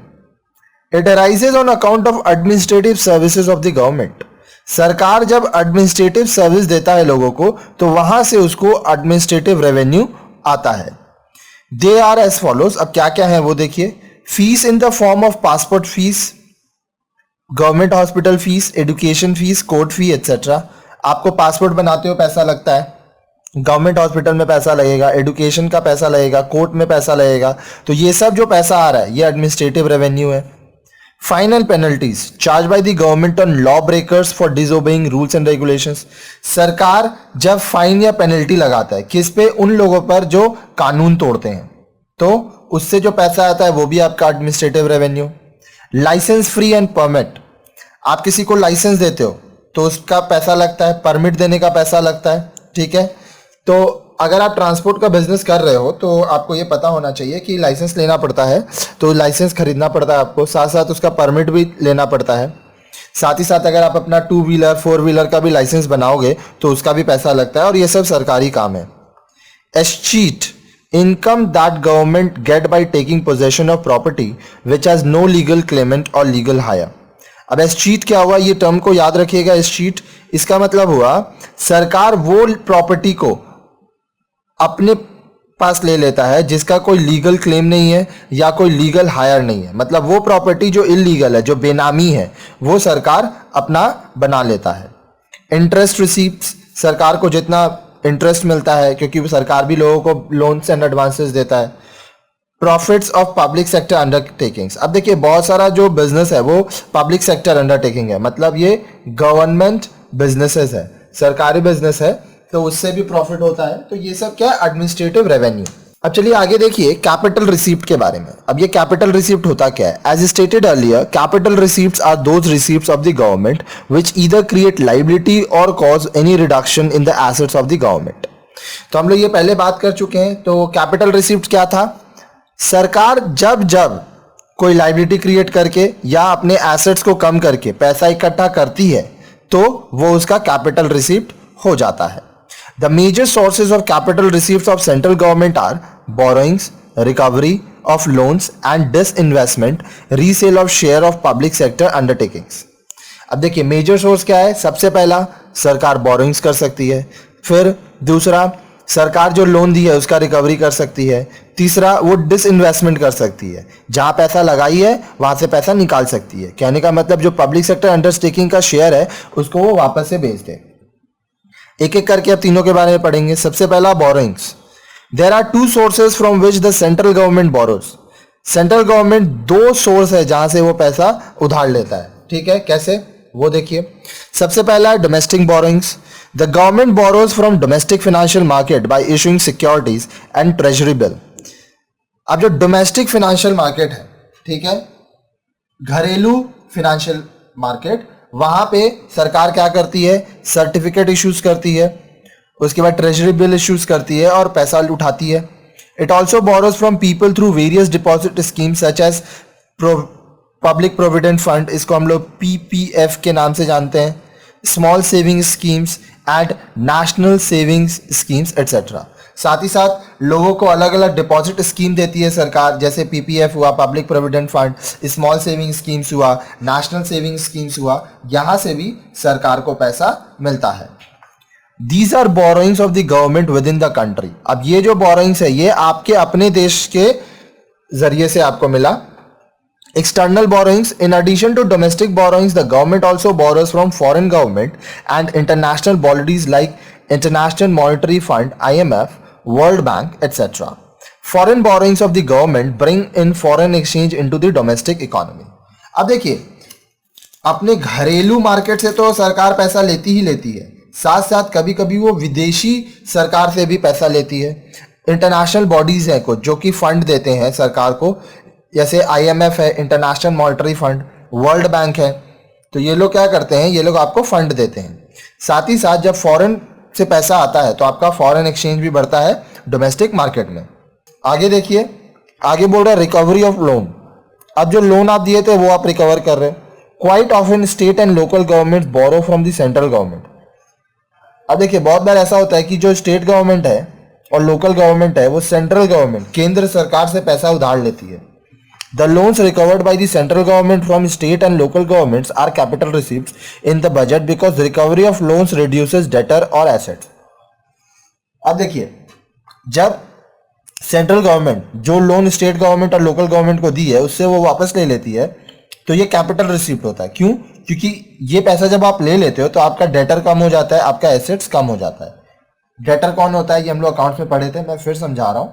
it arises on account of administrative services of the government. सरकार जब एडमिनिस्ट्रेटिव सर्विस देता है लोगों को तो वहां से उसको एडमिनिस्ट्रेटिव रेवेन्यू आता है। दे आर एज फॉलोज, अब क्या क्या है वो देखिए। Fees in the form of passport fees, government hospital fees, education fees, court fee etcetera. आपको पासपोर्ट बनाते हो पैसा लगता है, गवर्नमेंट हॉस्पिटल में पैसा लगेगा, एजुकेशन का पैसा लगेगा, कोर्ट में पैसा लगेगा। तो ये सब जो पैसा आ रहा है ये एडमिनिस्ट्रेटिव रेवेन्यू है। Fine and penalties charge by the government on law breakers for disobeying rules and regulations. सरकार जब फाइन या पेनल्टी लगाता है किस पे, उन लोगों पर जो कानून तोड़ते हैं, तो उससे जो पैसा आता है वो भी आपका administrative revenue. Licence free and permit, आप किसी को लाइसेंस देते हो तो उसका पैसा लगता है, परमिट देने का पैसा लगता है। ठीक है, तो अगर आप ट्रांसपोर्ट का बिजनेस कर रहे हो तो आपको ये पता होना चाहिए कि लाइसेंस लेना पड़ता है, तो लाइसेंस खरीदना पड़ता है आपको, साथ साथ उसका परमिट भी लेना पड़ता है। साथ ही साथ अगर आप अपना 2 व्हीलर 4 व्हीलर का भी लाइसेंस बनाओगे तो उसका भी पैसा लगता है, और ये सब सरकारी काम है। Escheat, income that government get by taking possession of property which has no legal claimant और लीगल हायर। अब एस्चीट क्या हुआ, ये टर्म को याद रखिएगा। एस्चीट, इसका मतलब हुआ सरकार वो प्रॉपर्टी को अपने पास ले लेता है जिसका कोई लीगल क्लेम नहीं है या कोई लीगल हायर नहीं है। मतलब वो प्रॉपर्टी जो इलीगल है, जो बेनामी है, वो सरकार अपना बना लेता है। इंटरेस्ट रिसीप्ट्स, सरकार को जितना इंटरेस्ट मिलता है, क्योंकि सरकार भी लोगों को लोन्स एंड एडवांसेस देता है। Profits of public sector undertakings, अब देखिए बहुत सारा जो बिजनेस है वो पब्लिक सेक्टर अंडरटेकिंग है, मतलब ये गवर्नमेंट बिजनेसेस है, सरकारी बिजनेस है, तो उससे भी प्रॉफिट होता है। तो ये सब क्या है, एडमिनिस्ट्रेटिव रेवेन्यू। अब चलिए आगे देखिए कैपिटल रिसीप्ट के बारे में। अब ये कैपिटल रिसीप्ट होता क्या है? As stated earlier, capital receipts are those receipts of the government which either create liability or cause any reduction in the assets of the government. तो हम लोग ये पहले बात कर चुके हैं। तो कैपिटल रिसीप्ट क्या था? सरकार जब जब कोई लायबिलिटी क्रिएट करके या अपने एसेट्स को कम करके पैसा इकट्ठा करती है तो वो उसका कैपिटल रिसीप्ट हो जाता है। The major sources of capital receipts of central government are borrowings, recovery of loans and disinvestment, resale of share of public sector undertakings. अब देखिए मेजर सोर्स क्या है? सबसे पहला सरकार बोरोइंग्स कर सकती है, फिर दूसरा सरकार जो लोन दी है उसका रिकवरी कर सकती है, तीसरा वो डिसइन्वेस्टमेंट कर सकती है, जहां पैसा लगाई है वहां से पैसा निकाल सकती है। कहने का मतलब जो पब्लिक सेक्टर अंडरटेकिंग का शेयर है उसको वो वापस से बेच दे। एक एक करके अब तीनों के बारे में पढ़ेंगे। सबसे पहला borrowings. There are 2 sources from which the central government borrows. Central government 2 source है जहां से वो पैसा उधार लेता है। ठीक है, कैसे वो देखिए। सबसे पहला है domestic borrowings. The government borrows from domestic financial market bye issuing securities and treasury bill. अब जो डोमेस्टिक फाइनेंशियल मार्केट है, ठीक है, घरेलू फाइनेंशियल मार्केट, वहां पे सरकार क्या करती है? सर्टिफिकेट इश्यूज करती है, उसके बाद ट्रेजरी बिल इश्यूज करती है और पैसा उठाती है। It also borrows from people through various deposit scheme such as public provident fund, इसको हम लोग पीपीएफ के नाम से जानते हैं, small saving schemes and national savings schemes etcetera. साथ ही साथ लोगों को अलग अलग डिपॉजिट स्कीम देती है सरकार, जैसे पीपीएफ हुआ, public provident fund, small saving schemes हुआ, नेशनल सेविंग स्कीम्स हुआ, यहां से भी सरकार को पैसा मिलता है। These are borrowings of the government within the country. अब ये जो बोरोइंग्स है ये आपके अपने देश के जरिए से आपको मिला। External borrowings, in addition to domestic borrowings, the government also borrows from foreign government and international bodies like International Monetary Fund, IMF, World Bank, etc. Foreign borrowings of the government bring in foreign exchange into the domestic economy. अब देखिए अपने घरेलू market से तो सरकार पैसा लेती ही लेती है, साथ साथ कभी कभी वो विदेशी सरकार से भी पैसा लेती है। इंटरनेशनल बॉडीज हैं कुछ जो कि फंड देते हैं सरकार को, जैसे आईएमएफ है, international monetary fund, world bank है। तो ये लोग क्या करते हैं? ये लोग आपको फंड देते हैं। साथ ही साथ जब फॉरेन से पैसा आता है तो आपका फॉरेन एक्सचेंज भी बढ़ता है डोमेस्टिक मार्केट में। आगे देखिए, आगे बोल रहा है रिकवरी ऑफ लोन। अब जो लोन आप दिए थे वो आप रिकवर कर रहे हैं. Quite often state and local government borrow from the central government. अब देखिए बहुत बार ऐसा होता है कि जो स्टेट गवर्नमेंट है और लोकल गवर्नमेंट है वो सेंट्रल गवर्नमेंट केंद्र सरकार से पैसा उधार लेती है. The loans recovered by the central government from state and local governments are capital receiveds in the budget because recovery of loans reduces debtor or assets. अब देखिए जब सेंट्रिल गवर्नमेंट जो लोन स्टेट गवर्नमेंट और local government को दी है उससे वो वापस ले लेती है तो ये कैपिटल रिसीप्ट होता है. क्यों? क्योंकि ये पैसा जब आप ले लेते हो तो आपका डेटर कम हो जाता है, आपका एसेट्स कम हो जाता है. डेटर कौन होता है ये हम लोग अकाउंट्स में पढ़े थे, मैं फिर समझा रहा हूं.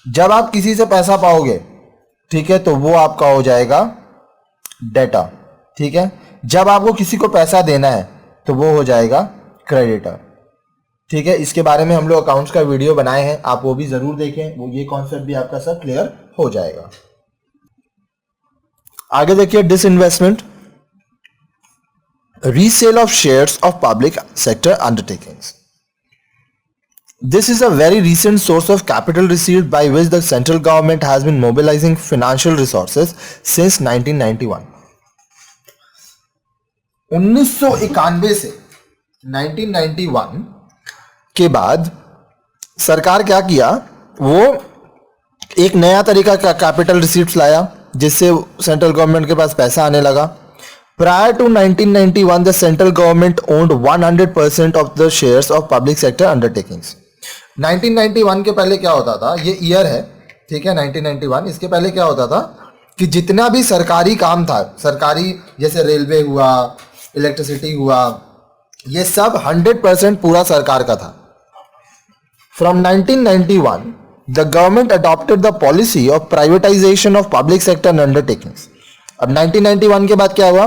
जब आप किसी से पैसा पाओगे, ठीक है, तो वो आपका हो जाएगा डेटर. ठीक है, जब आपको किसी को पैसा देना है तो वो हो जाएगा क्रेडिटर. ठीक है, इसके बारे में हम लोग अकाउंट्स का वीडियो बनाए हैं, आप वो भी जरूर देखें, वो ये कॉन्सेप्ट भी आपका सब क्लियर हो जाएगा. आगे देखिए disinvestment, resale of shares of public sector undertakings. This is a very recent source of capital received by which the central government has been mobilizing financial resources since 1991. 1991 से 1991 के बाद सरकार क्या किया, वो एक नया तरीका का कैपिटल रिसीट्स लाया जिससे सेंट्रल गवर्नमेंट के पास पैसा आने लगा. Prior to 1991, the central government owned 100% of the shares of public sector undertakings. 1991 के पहले क्या होता था, ये ईयर है, ठीक है, 1991. इसके पहले क्या होता था कि जितना भी सरकारी काम था, सरकारी जैसे रेलवे हुआ, इलेक्ट्रिसिटी हुआ, ये सब 100% पूरा सरकार का था. From 1991, the government adopted the policy of privatization of public sector undertakings. अब 1991 के बाद क्या हुआ,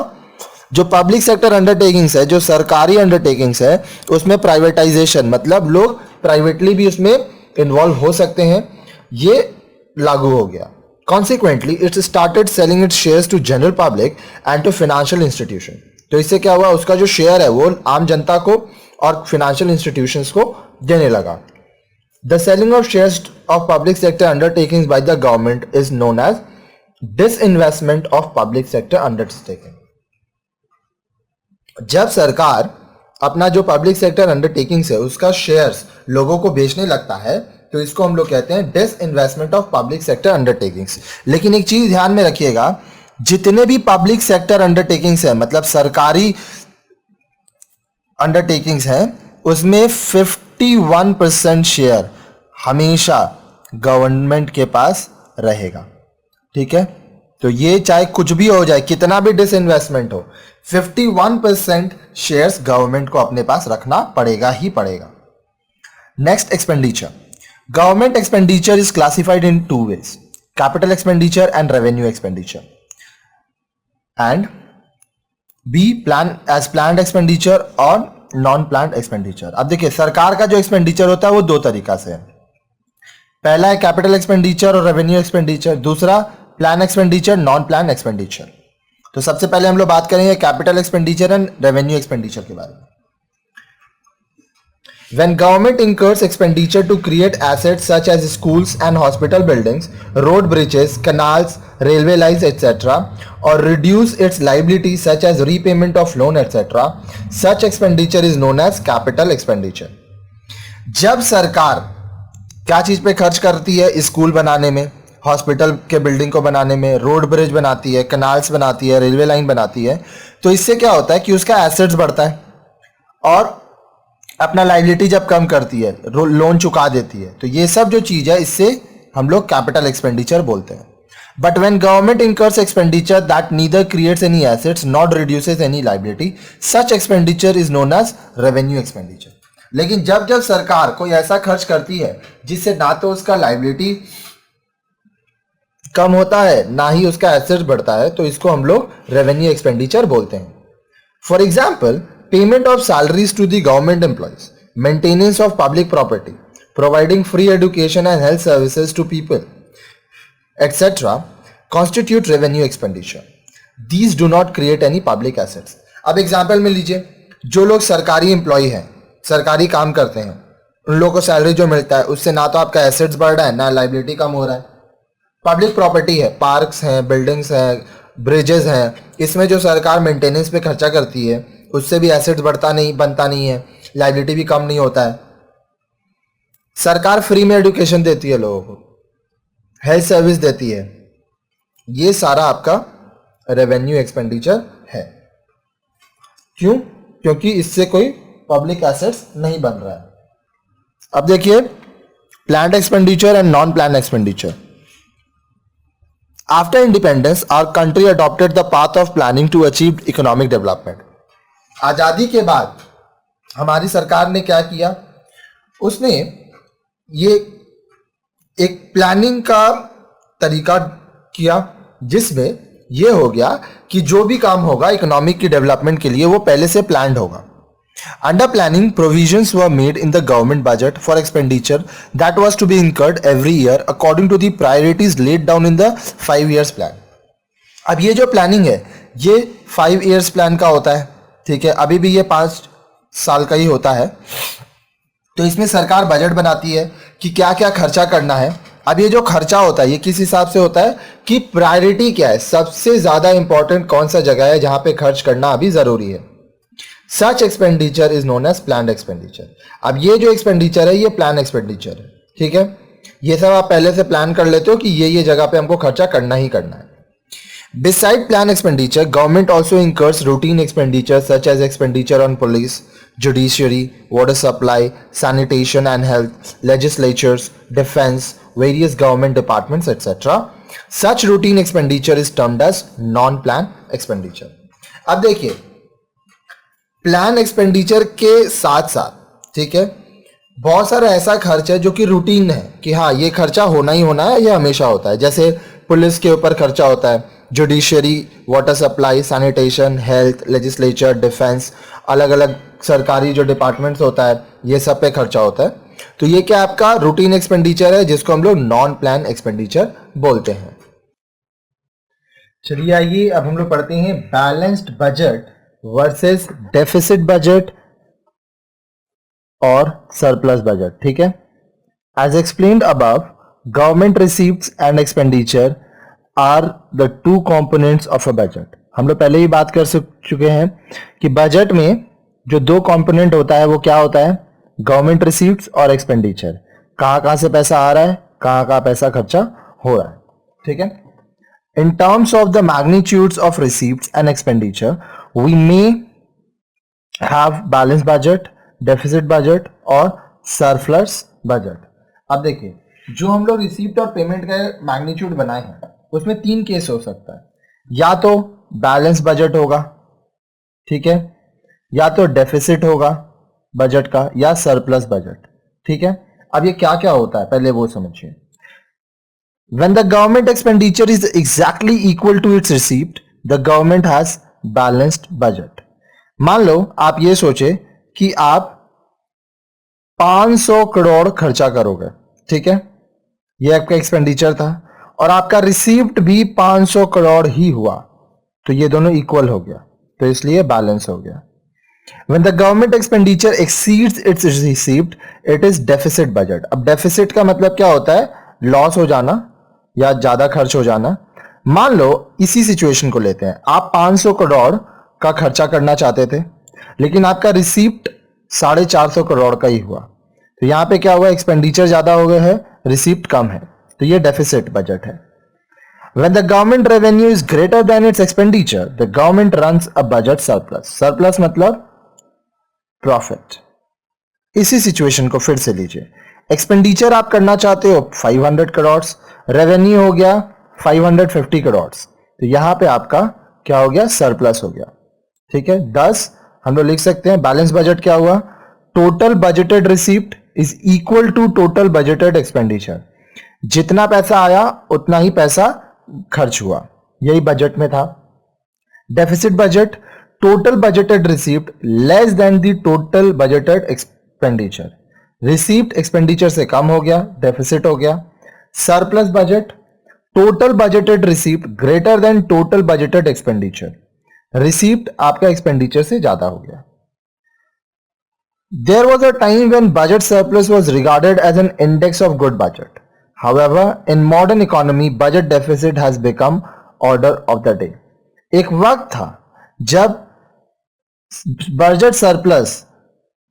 जो पब्लिक सेक्टर अंडरटेकिंग्स है, जो सरकारी अंडरटेकिंग्स है, उसमें प्राइवेटाइजेशन मतलब लोग प्राइवेटली भी उसमें इन्वॉल्व हो सकते हैं, ये लागू हो गया. Consequently it's started selling its shares to general public and to financial institution. तो इससे क्या हुआ, उसका जो शेयर है वो आम जनता को और फाइनेंशियल इंस्टीट्यूशंस को देने लगा. The selling of shares of public sector undertakings by the government is known as disinvestment of public sector undertaking. जब सरकार अपना जो पब्लिक सेक्टर अंडरटेकिंग्स है उसका शेयर्स लोगों को बेचने लगता है तो इसको हम लोग कहते हैं disinvestment of public sector undertakings. लेकिन एक चीज ध्यान में रखिएगा, जितने भी पब्लिक सेक्टर अंडरटेकिंग्स है मतलब सरकारी अंडरटेकिंग्स हैं, उसमें 51% शेयर हमेशा गवर्नमेंट के पास रहेगा. ठीक है, तो ये चाहे कुछ भी हो जाए, कितना भी डिसइन्वेस्टमेंट हो, 51% शेयर्स गवर्नमेंट को अपने पास रखना पड़ेगा ही पड़ेगा. Next, expenditure. Government expenditure is classified in two ways, capital expenditure and revenue expenditure. And be planned expenditure और नॉन प्लान्ड एक्सपेंडिचर. अब देखिए सरकार का जो एक्सपेंडिचर होता है वो दो तरीका से है. पहला है कैपिटल एक्सपेंडिचर और रेवेन्यू एक्सपेंडिचर, दूसरा plan expenditure, non plan expenditure. तो सबसे पहले हम लोग बात करेंगे capital expenditure and revenue expenditure के बारे में. When government incurs expenditure to create assets such as schools and hospital buildings, road bridges, canals, railway lines, etc., or reduce its liabilities such as repayment of loan, etc., such expenditure is known as capital expenditure. जब सरकार क्या चीज पे खर्च करती है, school बनाने में, हॉस्पिटल के बिल्डिंग को बनाने में, रोड ब्रिज बनाती है, कनाल्स बनाती है, रेलवे लाइन बनाती है, तो इससे क्या होता है कि उसका एसेट्स बढ़ता है और अपना लाइबिलिटी जब कम करती है, लोन चुका देती है, तो ये सब जो चीज है इससे हम लोग कैपिटल एक्सपेंडिचर बोलते हैं. But when government incurs expenditure that neither creates any assets not reduces any liability, such expenditure is known as revenue expenditure. लेकिन जब जब सरकार कोई ऐसा खर्च करती है जिससे ना तो उसका लाइबिलिटी कम होता है ना ही उसका एसेट बढ़ता है, तो इसको हम लोग रेवेन्यू एक्सपेंडिचर बोलते हैं. For example, payment of salaries to the government employees, maintenance of public property, providing free education and health services to people, etc. constitute revenue expenditure. These do not create any public assets. अब example में लीजिए, जो लोग सरकारी employ हैं, सरकारी काम करते हैं, उन लोगों को सैलरी जो मिलता है उससे ना तो आपका एसेट्स बढ़ रहा है ना लाइबिलिटी कम हो रहा है, पब्लिक प्रॉपर्टी है, पार्क्स हैं, बिल्डिंग्स हैं, ब्रिजेस हैं, इसमें जो सरकार मेंटेनेंस पे खर्चा करती है उससे भी एसेट्स बनता नहीं है, लाइबिलिटी भी कम नहीं होता है। सरकार फ्री में एजुकेशन देती है लोगों को, हेल्थ सर्विस देती है, ये सारा आपका रेवेन्यू एक्सपेंडिचर है। क्यों? क्योंकि इससे कोई पब्लिक एसेट्स नहीं बन रहा है। अब देखिए planned expenditure and non planned expenditure. After independence our country adopted the path of planning to achieve economic development. आजादी के बाद हमारी सरकार ने क्या किया, उसने ये एक प्लानिंग का तरीका किया जिसमें ये हो गया कि जो भी काम होगा इकोनॉमिक की डेवलपमेंट के लिए वो पहले से प्लान्ड होगा। Under planning, provisions were made in the government budget for expenditure that was to be incurred every year according to the priorities laid down in the 5 years plan. अब ये जो प्लानिंग है ये 5 years plan का होता है, ठीक है, अभी भी ये 5 साल का ही होता है। तो इसमें सरकार बजट बनाती है कि क्या क्या खर्चा करना है। अब ये जो खर्चा होता है ये किस हिसाब से होता है कि प्रायोरिटी क्या है, सबसे ज्यादा इंपॉर्टेंट कौन सा जगह है जहां पे खर्च करना अभी जरूरी है। Such expenditure is known as planned expenditure. अब ये जो एक्सपेंडिचर है ये प्लान एक्सपेंडिचर है, ठीक है, ये सब आप पहले से प्लान कर लेते हो कि ये जगह पे हमको खर्चा करना ही करना है। Beside plan expenditure, government also incurs routine expenditure such as expenditure on police, judiciary, water supply, sanitation and health, legislatures, defense, various government departments, etc. Such routine expenditure is termed as non-plan expenditure. अब देखिए plan expenditure के साथ साथ, ठीक है, बहुत सारा ऐसा खर्च है जो कि रूटीन है कि हाँ ये खर्चा होना ही होना है, ये हमेशा होता है। जैसे पुलिस के ऊपर खर्चा होता है, judiciary, water supply, sanitation, health, legislature, defence, अलग अलग सरकारी जो डिपार्टमेंट्स होता है ये सब पे खर्चा होता है। तो ये क्या आपका रूटीन एक्सपेंडिचर है जिसको हम लोग नॉन प्लान एक्सपेंडिचर बोलते हैं। चलिए आइए अब हम लोग पढ़ते हैं balanced budget versus deficit budget और सरप्लस बजट, ठीक है। As explained above, government receives and expenditure are the two components of a budget. हम लोग पहले ही बात कर चुके हैं कि बजट में जो दो कंपोनेंट होता है वो क्या होता है, गवर्नमेंट रिसीव्स और एक्सपेंडिचर। कहां से पैसा आ रहा है, कहां पैसा खर्चा हो रहा है, ठीक है। In terms of the magnitudes of receipts and expenditure, we may have balanced budget, deficit budget और surplus budget। अब देखिए जो हम लोग रिसीप्ट और पेमेंट का मैग्नीट्यूड बनाए हैं उसमें 3 केस हो सकता है, या तो बैलेंस बजट होगा, ठीक है, या तो डेफिसिट होगा बजट का, या सरप्लस बजट, ठीक है। अब ये क्या क्या होता है पहले वो समझिए। When the government expenditure is exactly equal to its receipt, the government has balanced budget। मान लो आप ये सोचे कि आप 500 करोड़ खर्चा करोगे, ठीक है, ये आपका एक्सपेंडिचर था और आपका रिसीव्ड भी 500 करोड़ ही हुआ, तो ये दोनों इक्वल हो गया, तो इसलिए बैलेंस हो गया। When the government expenditure exceeds its receipt, it is deficit budget। अब डेफिसिट का मतलब क्या होता है, लॉस हो जाना या ज्यादा खर्च हो जाना। मान लो इसी सिचुएशन को लेते हैं, आप 500 करोड़ का खर्चा करना चाहते थे लेकिन आपका रिसीप्ट 450 करोड़ का ही हुआ, तो यहां पे क्या हुआ, एक्सपेंडिचर ज्यादा हो गया है, रिसीप्ट कम है, तो ये डेफिसिट बजट है। When the government revenue is greater than its expenditure, the government runs a budget surplus। surplus मतलब प्रॉफिट। इसी सिचुएशन को फिर से लीजिए, एक्सपेंडिचर आप करना चाहते हो 500 करोड़, रेवेन्यू हो गया 550 करोड़, तो यहां पे आपका क्या हो गया, सरप्लस हो गया, ठीक है। 10 हम लोग लिख सकते हैं बैलेंस बजट क्या हुआ, total budgeted receipt is equal to total budgeted expenditure. जितना पैसा आया उतना ही पैसा खर्च हुआ, यही बजट में था। Deficit budget, total budgeted receipt less than the total budgeted expenditure. Receipt expenditure से कम हो गया, डेफिसिट हो गया। Surplus budget, total budgeted receipt greater than total budgeted expenditure. Receipt आपका एक्सपेंडिचर से ज्यादा हो गया। There was a time when budget surplus was regarded as an index of good budget। However, in modern economy, budget deficit has become order of the day. एक वक्त था जब budget surplus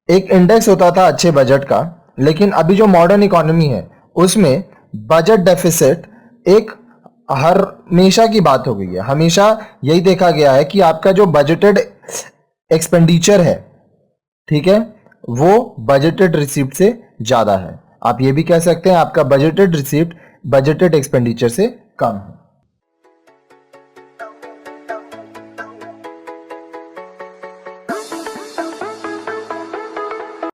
एक इंडेक्स होता था अच्छे बजट का, लेकिन अभी जो मॉडर्न इकोनॉमी है उसमें बजट डेफिसिट एक हमेशा की बात हो गई है। हमेशा यही देखा गया है कि आपका जो बजटेड एक्सपेंडिचर है, ठीक है, वो बजटेड रिसीप्ट से ज्यादा है। आप ये भी कह सकते हैं आपका बजटेड रिसीप्ट बजटेड एक्सपेंडिचर से कम है।